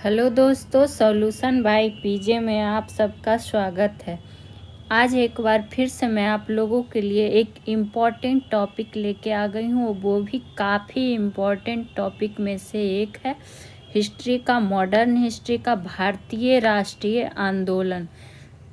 Hello दोस्तों, solution by PJ में आप सबका स्वागत है। आज एक बार फिर से मैं आप लोगों के लिए एक इम्पॉर्टेंट टॉपिक लेके आ गई हूँ। वो भी काफ़ी इम्पॉर्टेंट टॉपिक में से एक है हिस्ट्री का, मॉडर्न हिस्ट्री का भारतीय राष्ट्रीय आंदोलन।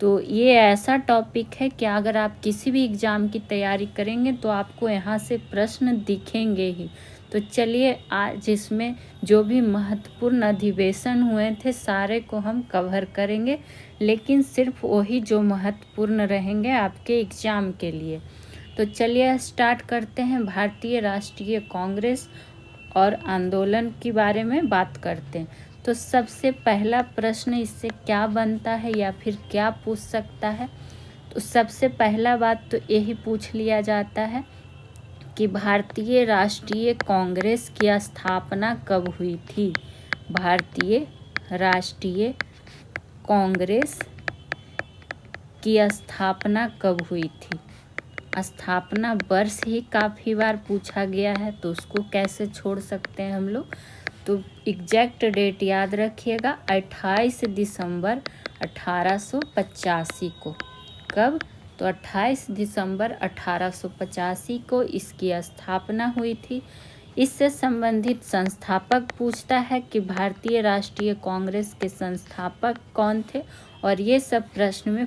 तो ये ऐसा टॉपिक है कि अगर आप किसी भी एग्ज़ाम की तैयारी करेंगे तो आपको यहाँ से प्रश्न दिखेंगे ही। तो चलिए आज इसमें जो भी महत्वपूर्ण अधिवेशन हुए थे सारे को हम कवर करेंगे, लेकिन सिर्फ वही जो महत्वपूर्ण रहेंगे आपके एग्ज़ाम के लिए। तो चलिए स्टार्ट करते हैं। भारतीय राष्ट्रीय कांग्रेस और आंदोलन के बारे में बात करते हैं। तो सबसे पहला प्रश्न इससे क्या बनता है या फिर क्या पूछ सकता है, तो सबसे पहला बात तो यही पूछ लिया जाता है कि भारतीय राष्ट्रीय कांग्रेस की स्थापना कब हुई थी। भारतीय राष्ट्रीय कांग्रेस की स्थापना कब हुई थी। स्थापना वर्ष ही काफ़ी बार पूछा गया है, तो उसको कैसे छोड़ सकते हैं हम लोग। तो एग्जैक्ट डेट याद रखिएगा, 28 दिसंबर 1885 को। कब? तो 28 दिसंबर 1885 को इसकी स्थापना हुई थी। इससे संबंधित संस्थापक पूछता है कि भारतीय राष्ट्रीय कांग्रेस के संस्थापक कौन थे, और ये सब प्रश्न में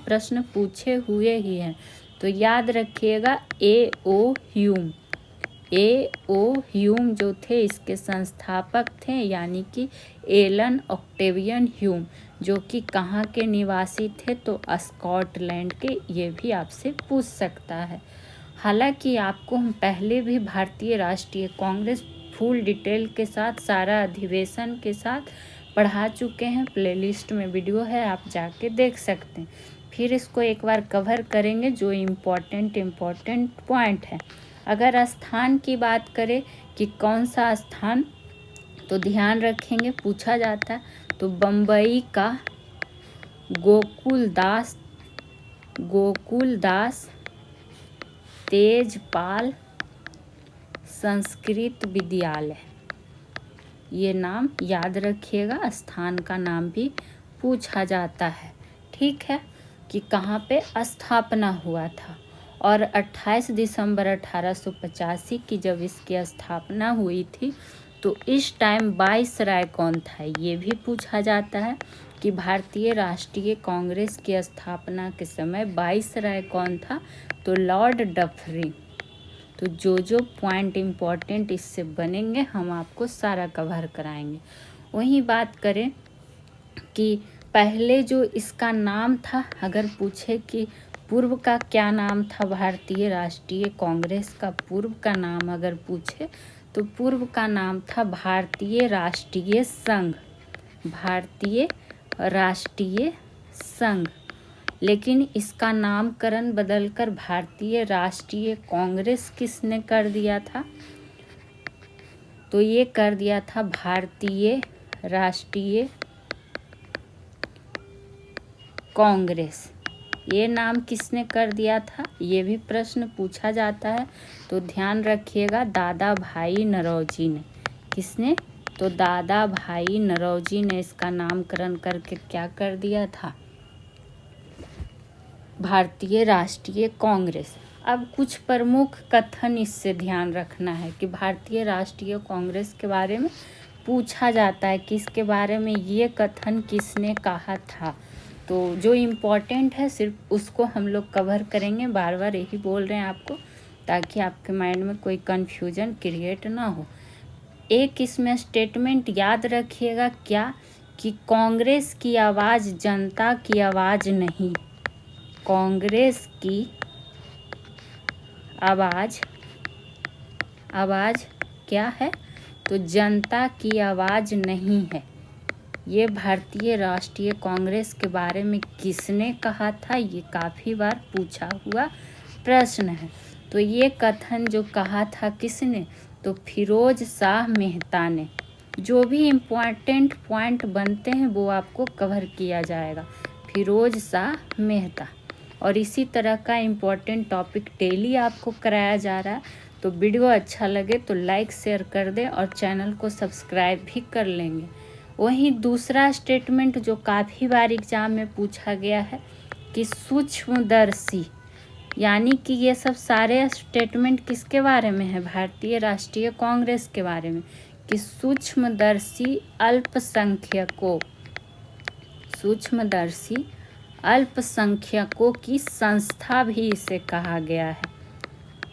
प्रश्न पूछे हुए ही हैं। तो याद रखिएगा A.O. ह्यूम जो थे इसके संस्थापक थे, यानी कि एलन ऑक्टेवियन ह्यूम, जो कि कहाँ के निवासी थे, तो स्कॉटलैंड के। ये भी आपसे पूछ सकता है। हालांकि आपको हम पहले भी भारतीय राष्ट्रीय कांग्रेस फुल डिटेल के साथ, सारा अधिवेशन के साथ पढ़ा चुके हैं। प्लेलिस्ट में वीडियो है, आप जाके देख सकते हैं। फिर इसको एक बार कवर करेंगे जो इम्पोर्टेंट पॉइंट है। अगर स्थान की बात करें कि कौन सा स्थान, तो ध्यान रखेंगे पूछा जाता है, तो बम्बई का गोकुलदास तेजपाल संस्कृत विद्यालय, ये नाम याद रखिएगा। स्थान का नाम भी पूछा जाता है, ठीक है, कि कहाँ पे स्थापना हुआ था। और 28 दिसंबर 1885 की जब इसकी स्थापना हुई थी, तो इस टाइम वाइसराय कौन था, ये भी पूछा जाता है कि भारतीय राष्ट्रीय कांग्रेस की स्थापना के समय वाइसराय कौन था, तो लॉर्ड डफरिन। तो जो पॉइंट इम्पोर्टेंट इससे बनेंगे हम आपको सारा कवर कराएंगे। वहीं बात करें कि पहले जो इसका नाम था, अगर पूछे कि पूर्व का क्या नाम था भारतीय राष्ट्रीय कांग्रेस का, पूर्व का नाम अगर पूछे तो पूर्व का नाम था भारतीय राष्ट्रीय संघ। भारतीय राष्ट्रीय संघ, लेकिन इसका नामकरण बदलकर भारतीय राष्ट्रीय कांग्रेस किसने कर दिया था, तो ये कर दिया था भारतीय राष्ट्रीय कांग्रेस। ये नाम किसने कर दिया था, ये भी प्रश्न पूछा जाता है। तो ध्यान रखिएगा, दादा भाई नौरोजी ने। किसने? तो दादा भाई नौरोजी ने इसका नामकरण करके क्या कर दिया था, भारतीय राष्ट्रीय कांग्रेस। अब कुछ प्रमुख कथन इससे ध्यान रखना है कि भारतीय राष्ट्रीय कांग्रेस के बारे में पूछा जाता है कि इसके बारे में ये कथन किसने कहा था। तो जो इम्पोर्टेंट है सिर्फ उसको हम लोग कवर करेंगे। बार बार यही बोल रहे हैं आपको, ताकि आपके माइंड में कोई कन्फ्यूजन क्रिएट ना हो। एक इसमें स्टेटमेंट याद रखिएगा, क्या, कि कांग्रेस की आवाज़ जनता की आवाज़ नहीं। कांग्रेस की आवाज़ क्या है, तो जनता की आवाज़ नहीं है। ये भारतीय राष्ट्रीय कांग्रेस के बारे में किसने कहा था, ये काफ़ी बार पूछा हुआ प्रश्न है। तो ये कथन जो कहा था किसने, तो फिरोज शाह मेहता ने। जो भी इम्पोर्टेंट पॉइंट बनते हैं वो आपको कवर किया जाएगा, फिरोज शाह मेहता। और इसी तरह का इम्पोर्टेंट टॉपिक डेली आपको कराया जा रहा है। तो वीडियो अच्छा लगे तो लाइक शेयर कर दें और चैनल को सब्सक्राइब भी कर लेंगे। वहीं दूसरा स्टेटमेंट जो काफ़ी बार एग्जाम में पूछा गया है कि सूक्ष्मदर्शी, यानी कि ये सब सारे स्टेटमेंट किसके बारे में है, भारतीय राष्ट्रीय कांग्रेस के बारे में, कि सूक्ष्मदर्शी अल्पसंख्यकों की संस्था भी इसे कहा गया है।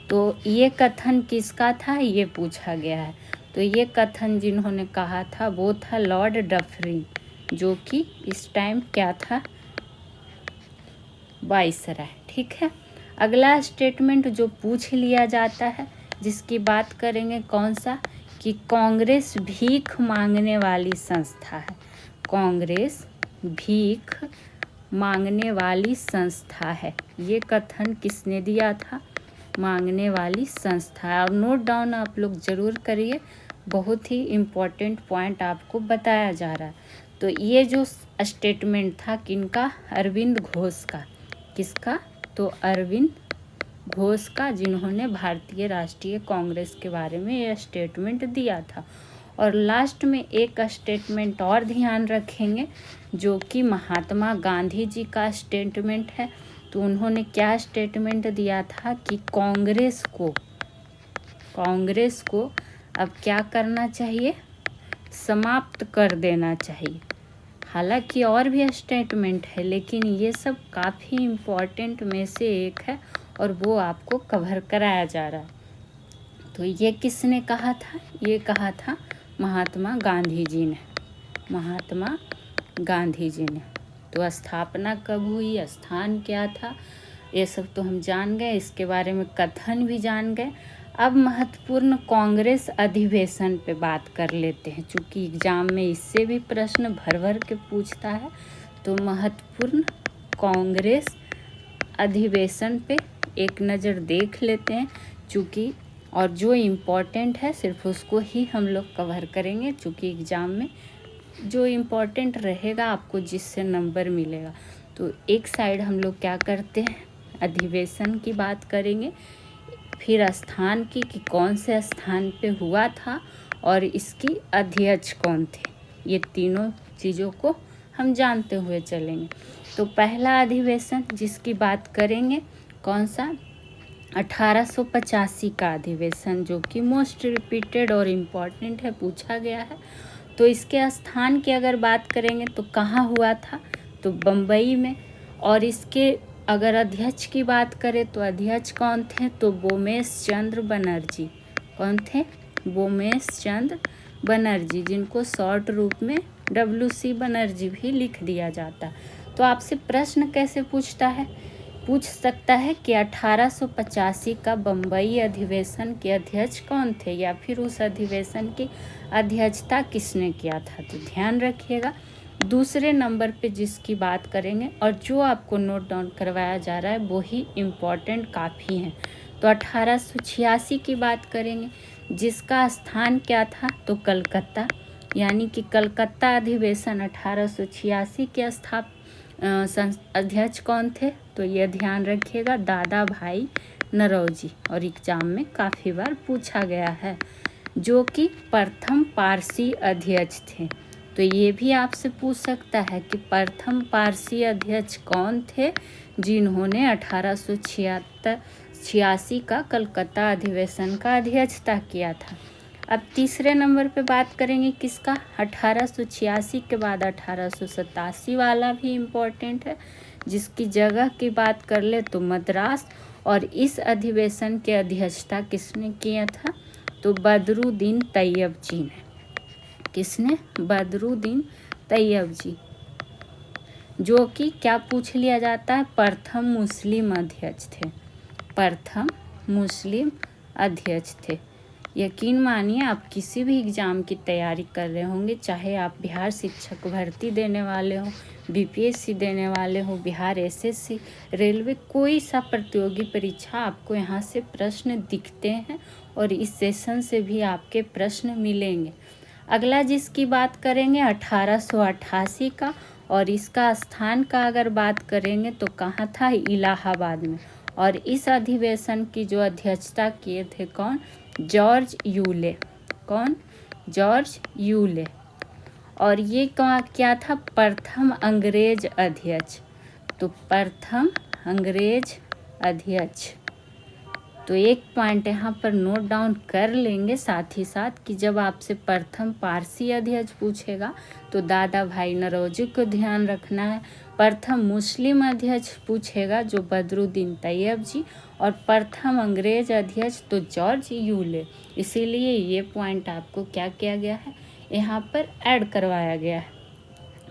तो ये कथन किसका था, ये पूछा गया है। तो ये कथन जिन्होंने कहा था वो था लॉर्ड डफरिन, जो कि इस टाइम क्या था, वाइसराय। ठीक है, अगला स्टेटमेंट जो पूछ लिया जाता है जिसकी बात करेंगे, कौन सा, कि कांग्रेस भीख मांगने वाली संस्था है। कांग्रेस भीख मांगने वाली संस्था है, ये कथन किसने दिया था, मांगने वाली संस्था है। और नोट डाउन आप लोग ज़रूर करिए, बहुत ही इम्पोर्टेंट पॉइंट आपको बताया जा रहा है। तो ये जो स्टेटमेंट था किनका, अरविंद घोष का। किसका, तो अरविंद घोष का, जिन्होंने भारतीय राष्ट्रीय कांग्रेस के बारे में यह स्टेटमेंट दिया था। और लास्ट में एक स्टेटमेंट और ध्यान रखेंगे जो कि महात्मा गांधी जी का स्टेटमेंट है। तो उन्होंने क्या स्टेटमेंट दिया था कि कांग्रेस को अब क्या करना चाहिए, समाप्त कर देना चाहिए। हालांकि और भी स्टेटमेंट है, लेकिन ये सब काफ़ी इम्पोर्टेंट में से एक है और वो आपको कवर कराया जा रहा है। तो ये किसने कहा था, ये कहा था महात्मा गांधी जी ने, महात्मा गांधी जी ने। तो स्थापना कब हुई, स्थान क्या था, ये सब तो हम जान गए, इसके बारे में कथन भी जान गए। अब महत्वपूर्ण कांग्रेस अधिवेशन पे बात कर लेते हैं, चूँकि एग्जाम में इससे भी प्रश्न भर भर के पूछता है। तो महत्वपूर्ण कांग्रेस अधिवेशन पे एक नज़र देख लेते हैं, चूँकि और जो इम्पोर्टेंट है सिर्फ उसको ही हम लोग कवर करेंगे, चूँकि एग्ज़ाम में जो इम्पोर्टेंट रहेगा आपको जिससे नंबर मिलेगा। तो एक साइड हम लोग क्या करते हैं, अधिवेशन की बात करेंगे, फिर स्थान की कि कौन से स्थान पे हुआ था और इसकी अध्यक्ष कौन थे, ये तीनों चीज़ों को हम जानते हुए चलेंगे। तो पहला अधिवेशन जिसकी बात करेंगे, कौन सा, 1885 का अधिवेशन, जो कि मोस्ट रिपीटेड और इम्पॉर्टेंट है, पूछा गया है। तो इसके स्थान की अगर बात करेंगे तो कहाँ हुआ था, तो बम्बई में। और इसके अगर अध्यक्ष की बात करें तो अध्यक्ष कौन थे, तो बोमेश चंद्र बनर्जी। कौन थे, बोमेश चंद्र बनर्जी, जिनको शॉर्ट रूप में WC बनर्जी भी लिख दिया जाता। तो आपसे प्रश्न कैसे पूछता है, पूछ सकता है कि 1885 का बम्बई अधिवेशन के अध्यक्ष कौन थे, या फिर उस अधिवेशन की अध्यक्षता किसने किया था। तो ध्यान रखिएगा, दूसरे नंबर पे जिसकी बात करेंगे और जो आपको नोट डाउन करवाया जा रहा है वो ही इम्पॉर्टेंट काफ़ी हैं। तो 1886 की बात करेंगे, जिसका स्थान क्या था, तो कलकत्ता, यानी कि कलकत्ता अधिवेशन 1886 के अध्यक्ष कौन थे, तो ये ध्यान रखिएगा, दादा भाई नौरोजी। और एग्जाम में काफ़ी बार पूछा गया है, जो कि प्रथम पारसी अध्यक्ष थे। तो ये भी आपसे पूछ सकता है कि प्रथम पारसी अध्यक्ष कौन थे, जिन्होंने 1886 का कलकत्ता अधिवेशन का अध्यक्षता किया था। अब तीसरे नंबर पे बात करेंगे किसका, 1886 के बाद 1887 वाला भी इम्पोर्टेंट है, जिसकी जगह की बात कर ले तो मद्रास। और इस अधिवेशन के अध्यक्षता किसने किया था, तो बदरुद्दीन तैयब जी ने। किसने, बदरुद्दीन तैयब जी, जो कि क्या पूछ लिया जाता है, प्रथम मुस्लिम अध्यक्ष थे, प्रथम मुस्लिम अध्यक्ष थे। यकीन मानिए आप किसी भी एग्ज़ाम की तैयारी कर रहे होंगे, चाहे आप बिहार शिक्षक भर्ती देने वाले हो, BPSC देने वाले हो, बिहार SSC, रेलवे, कोई सा प्रतियोगी परीक्षा, आपको यहाँ से प्रश्न दिखते हैं और इस सेशन से भी आपके प्रश्न मिलेंगे। अगला जिसकी बात करेंगे 1888 का, और इसका स्थान का अगर बात करेंगे तो कहाँ था, इलाहाबाद में। और इस अधिवेशन की जो अध्यक्षता किए थे कौन, जॉर्ज यूले। कौन, जॉर्ज यूले। और ये क्या था, प्रथम अंग्रेज अध्यक्ष। तो प्रथम अंग्रेज अध्यक्ष। तो एक पॉइंट यहाँ पर नोट डाउन कर लेंगे साथ ही साथ कि जब आपसे प्रथम पारसी अध्यक्ष पूछेगा तो दादा भाई नौरोजी को ध्यान रखना है। प्रथम मुस्लिम अध्यक्ष पूछेगा जो बदरुद्दीन तैयब जी, और प्रथम अंग्रेज अध्यक्ष तो जॉर्ज यूले। इसीलिए ये पॉइंट आपको क्या किया गया है, यहाँ पर ऐड करवाया गया है।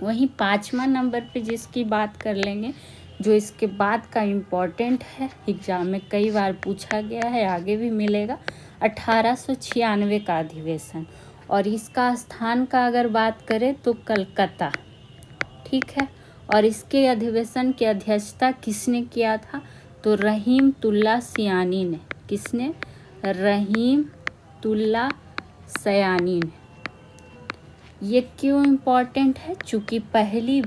वहीं 5वां नंबर पे जिसकी बात कर लेंगे, जो इसके बाद का इम्पोर्टेंट है, एग्जाम में कई बार पूछा गया है, आगे भी मिलेगा, 1896 का अधिवेशन। और इसका स्थान का अगर बात करें तो कलकत्ता, ठीक है। और इसके अधिवेशन की अध्यक्षता किसने किया था, तो रहीमतुल्ला सयानी ने। किसने, रहीमतुल्ला सयानी ने। ये क्यों इम्पोर्टेंट है, चूँकि पहली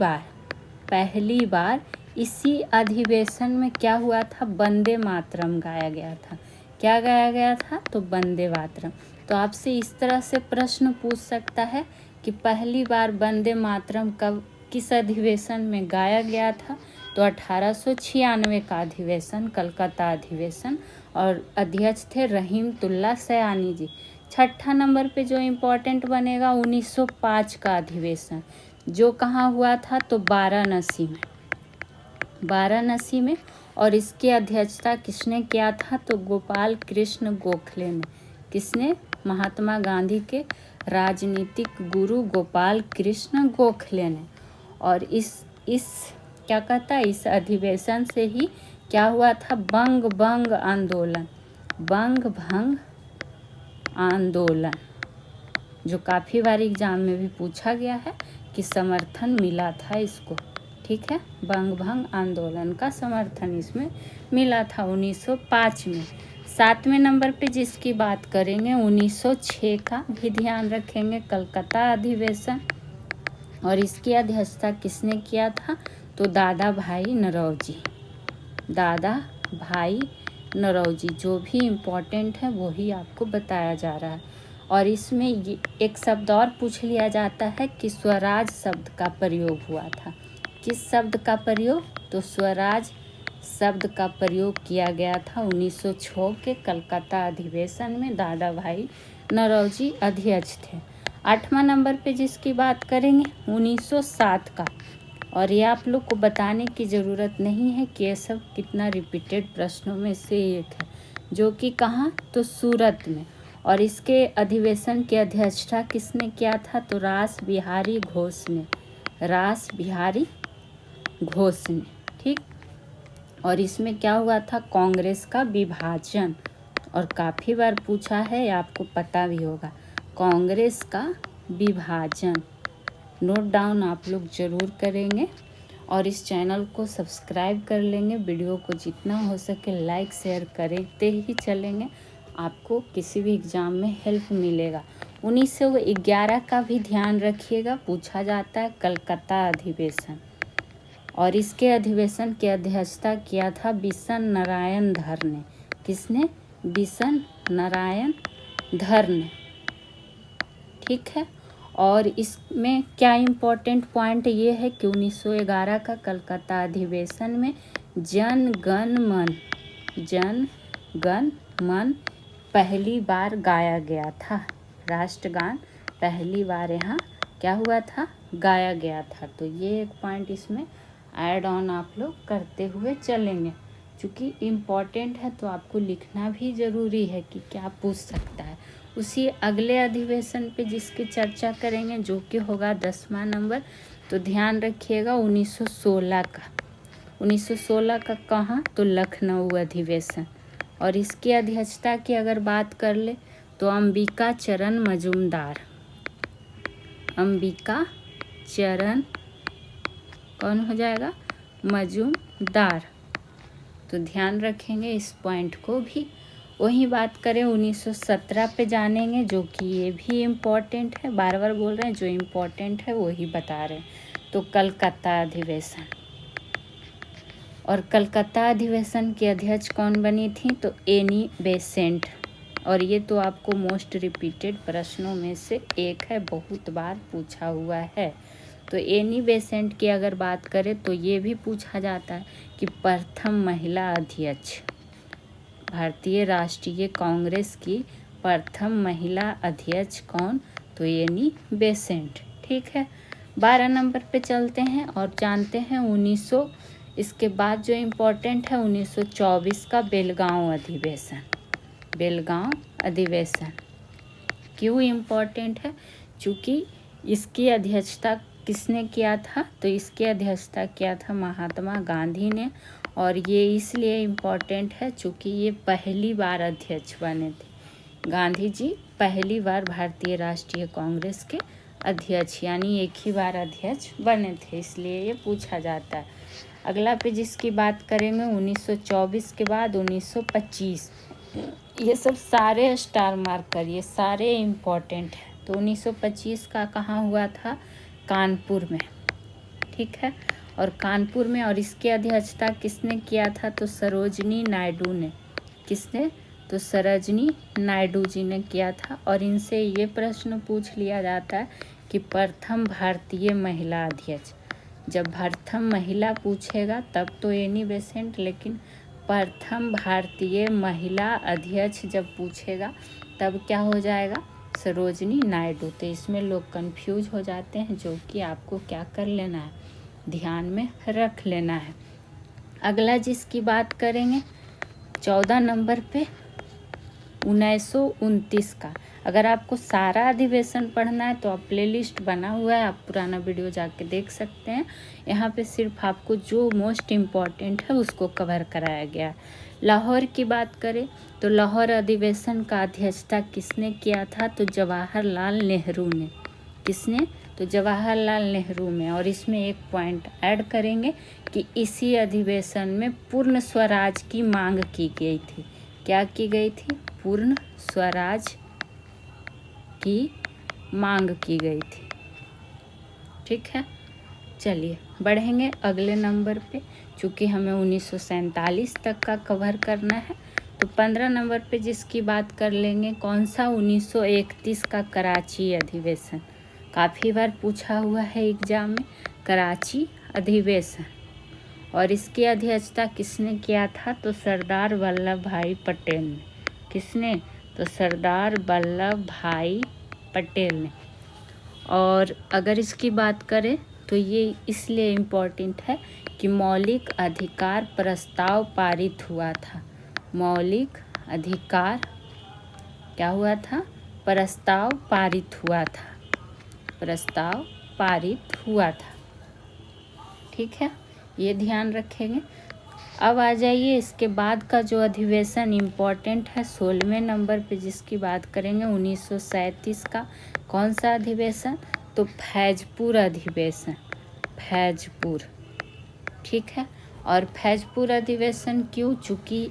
बार इसी अधिवेशन में क्या हुआ था, वंदे मातरम गाया गया था। क्या गाया गया था, तो वंदे मातरम। तो आपसे इस तरह से प्रश्न पूछ सकता है कि पहली बार वंदे मातरम कब, किस अधिवेशन में गाया गया था, तो 1896 का अधिवेशन, कलकत्ता अधिवेशन, और अध्यक्ष थे रहीमतुल्ला सयानी जी। 6ठा नंबर पे जो इम्पोर्टेंट बनेगा 1905 का अधिवेशन, जो कहाँ हुआ था, तो वाराणसी में। और इसकी अध्यक्षता किसने किया था, तो गोपाल कृष्ण गोखले ने। किसने, महात्मा गांधी के राजनीतिक गुरु गोपाल कृष्ण गोखले ने। और इस क्या कहता है, इस अधिवेशन से ही क्या हुआ था, बंग भंग आंदोलन, जो काफ़ी बार एग्जाम में भी पूछा गया है कि समर्थन मिला था इसको, ठीक है। बंग भंग आंदोलन का समर्थन इसमें मिला था 1905 में। 7वें नंबर पे जिसकी बात करेंगे 1906 का भी ध्यान रखेंगे, कलकत्ता अधिवेशन। और इसकी अध्यक्षता किसने किया था, तो दादा भाई नौरोजी। जो भी इम्पोर्टेंट है वही आपको बताया जा रहा है। और इसमें ये एक शब्द और पूछ लिया जाता है कि स्वराज शब्द का प्रयोग हुआ था। किस शब्द का प्रयोग, तो स्वराज शब्द का प्रयोग किया गया था 1906 के कलकत्ता अधिवेशन में। दादा भाई नौरोजी अध्यक्ष थे। 8वां नंबर पे जिसकी बात करेंगे 1907 का। और ये आप लोग को बताने की ज़रूरत नहीं है कि ये सब कितना रिपीटेड प्रश्नों में से एक है, जो कि कहाँ, तो सूरत में। और इसके अधिवेशन की अध्यक्षता किसने किया था, तो रास बिहारी घोष ने, ठीक। और इसमें क्या हुआ था, कांग्रेस का विभाजन। और काफ़ी बार पूछा है, आपको पता भी होगा, कांग्रेस का विभाजन। नोट डाउन आप लोग ज़रूर करेंगे और इस चैनल को सब्सक्राइब कर लेंगे। वीडियो को जितना हो सके लाइक शेयर करते ही चलेंगे, आपको किसी भी एग्ज़ाम में हेल्प मिलेगा। 1911 का भी ध्यान रखिएगा, पूछा जाता है, कलकत्ता अधिवेशन। और इसके अधिवेशन की अध्यक्षता किया था बिशन नारायण धर ने। किसने, बिशन नारायण धर ने, ठीक है। और इसमें क्या इम्पोर्टेंट पॉइंट ये है कि 1911 का कलकत्ता अधिवेशन में जन गण मन पहली बार गाया गया था। राष्ट्रगान पहली बार यहाँ क्या हुआ था, गाया गया था। तो ये एक पॉइंट इसमें ऐड ऑन आप लोग करते हुए चलेंगे। चूँकि इम्पॉर्टेंट है तो आपको लिखना भी ज़रूरी है कि क्या पूछ सकता है। उसी अगले अधिवेशन पे जिसकी चर्चा करेंगे, जो कि होगा 10वां नंबर, तो ध्यान रखिएगा 1916 का कहाँ, तो लखनऊ अधिवेशन। और इसकी अध्यक्षता की अगर बात कर ले तो अंबिका चरण कौन हो जाएगा, मजूमदार। तो ध्यान रखेंगे इस पॉइंट को भी। वही बात करें 1917 पे जानेंगे, जो कि ये भी इम्पोर्टेंट है, बार बार बोल रहे हैं, जो इम्पोर्टेंट है वही बता रहे हैं। तो कलकत्ता अधिवेशन। और कलकत्ता अधिवेशन की अध्यक्ष कौन बनी थी, तो एनी बेसेंट और ये तो आपको मोस्ट रिपीटेड प्रश्नों में से एक है, बहुत बार पूछा हुआ है। तो एनी बेसेंट की अगर बात करें तो ये भी पूछा जाता है कि प्रथम महिला अध्यक्ष, भारतीय राष्ट्रीय कांग्रेस की प्रथम महिला अध्यक्ष कौन? तो एनी बेसेंट। ठीक है, 12 नंबर पे चलते हैं और जानते हैं 1900, इसके बाद जो इम्पोर्टेंट है 1924 का बेलगांव अधिवेशन। बेलगांव अधिवेशन क्यों इम्पोर्टेंट है? क्योंकि इसकी अध्यक्षता किसने किया था? तो इसकी अध्यक्षता किया था महात्मा गांधी ने, और ये इसलिए इम्पोर्टेंट है क्योंकि ये पहली बार अध्यक्ष बने थे। गांधी जी पहली बार भारतीय राष्ट्रीय कांग्रेस के अध्यक्ष, यानी एक ही बार अध्यक्ष बने थे, इसलिए ये पूछा जाता है। अगला पे जिसकी बात करेंगे 1924 के बाद 1925, ये सब सारे स्टार मार्कर, ये सारे इम्पोर्टेंट हैं। तो 1925 का कहाँ हुआ था? कानपुर में। ठीक है, और कानपुर में, और इसकी अध्यक्षता किसने किया था? तो सरोजनी नायडू ने। किसने? तो सरोजनी नायडू जी ने किया था। और इनसे ये प्रश्न पूछ लिया जाता है कि प्रथम भारतीय महिला अध्यक्ष। जब प्रथम महिला पूछेगा तब तो एनी बेसेंट, लेकिन प्रथम भारतीय महिला अध्यक्ष जब पूछेगा तब क्या हो जाएगा? सरोजनी नायडू। तो इसमें लोग कंफ्यूज हो जाते हैं, जो कि आपको क्या कर लेना है, ध्यान में रख लेना है। अगला जिसकी बात करेंगे 14 नंबर पे 1929 का। अगर आपको सारा अधिवेशन पढ़ना है तो आप प्लेलिस्ट बना हुआ है, आप पुराना वीडियो जाके देख सकते हैं। यहाँ पे सिर्फ आपको जो मोस्ट इम्पॉर्टेंट है उसको कवर कराया गया। लाहौर की बात करें तो लाहौर अधिवेशन का अध्यक्षता किसने किया था? तो जवाहरलाल नेहरू ने। किसने? तो जवाहरलाल नेहरू में। और इसमें एक पॉइंट ऐड करेंगे कि इसी अधिवेशन में पूर्ण स्वराज की मांग की गई थी। क्या की गई थी? पूर्ण स्वराज की मांग की गई थी। ठीक है, चलिए बढ़ेंगे अगले नंबर पे, चूँकि हमें 1947 तक का कवर करना है। तो 15 नंबर पे जिसकी बात कर लेंगे, कौन सा? 1931 का कराची अधिवेशन। काफ़ी बार पूछा हुआ है एग्जाम में, कराची अधिवेशन। और इसकी अध्यक्षता किसने किया था? तो सरदार वल्लभ भाई पटेल ने। किसने? तो सरदार वल्लभ भाई पटेल ने। और अगर इसकी बात करें तो ये इसलिए इम्पोर्टेंट है कि मौलिक अधिकार प्रस्ताव पारित हुआ था। मौलिक अधिकार क्या हुआ था? प्रस्ताव पारित हुआ था। प्रस्ताव पारित हुआ था। ठीक है, ये ध्यान रखेंगे। अब आ जाइए इसके बाद का जो अधिवेशन इम्पोर्टेंट है 16वें नंबर पे जिसकी बात करेंगे 1937 का। कौन सा अधिवेशन? तो फैजपुर अधिवेशन। फैजपुर। ठीक है, और फैजपुर अधिवेशन क्यों? चूँकि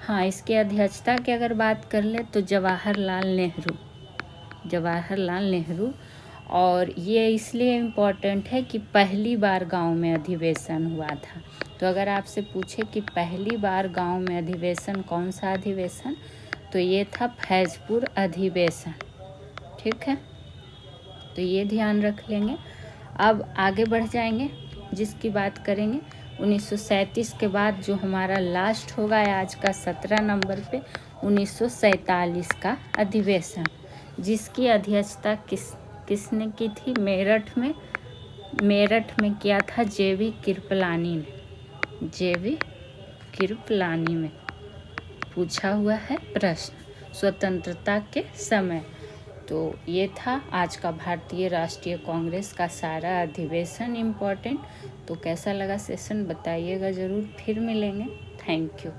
हाँ, इसकी अध्यक्षता की अगर बात कर ले तो जवाहरलाल नेहरू। जवाहरलाल नेहरू। और ये इसलिए इम्पोर्टेंट है कि पहली बार गांव में अधिवेशन हुआ था। तो अगर आपसे पूछे कि पहली बार गांव में अधिवेशन, कौन सा अधिवेशन? तो ये था फैजपुर अधिवेशन। ठीक है, तो ये ध्यान रख लेंगे। अब आगे बढ़ जाएंगे, जिसकी बात करेंगे 1937 के बाद जो हमारा लास्ट होगा आज का 17 नंबर पे 1947 का अधिवेशन, जिसकी अध्यक्षता किसने की थी? मेरठ में किया था जेवी कृपलानी ने। जेवी कृपलानी में पूछा हुआ है प्रश्न स्वतंत्रता के समय। तो ये था आज का भारतीय राष्ट्रीय कांग्रेस का सारा अधिवेशन इम्पोर्टेंट। तो कैसा लगा सेशन बताइएगा ज़रूर। फिर मिलेंगे। Thank you.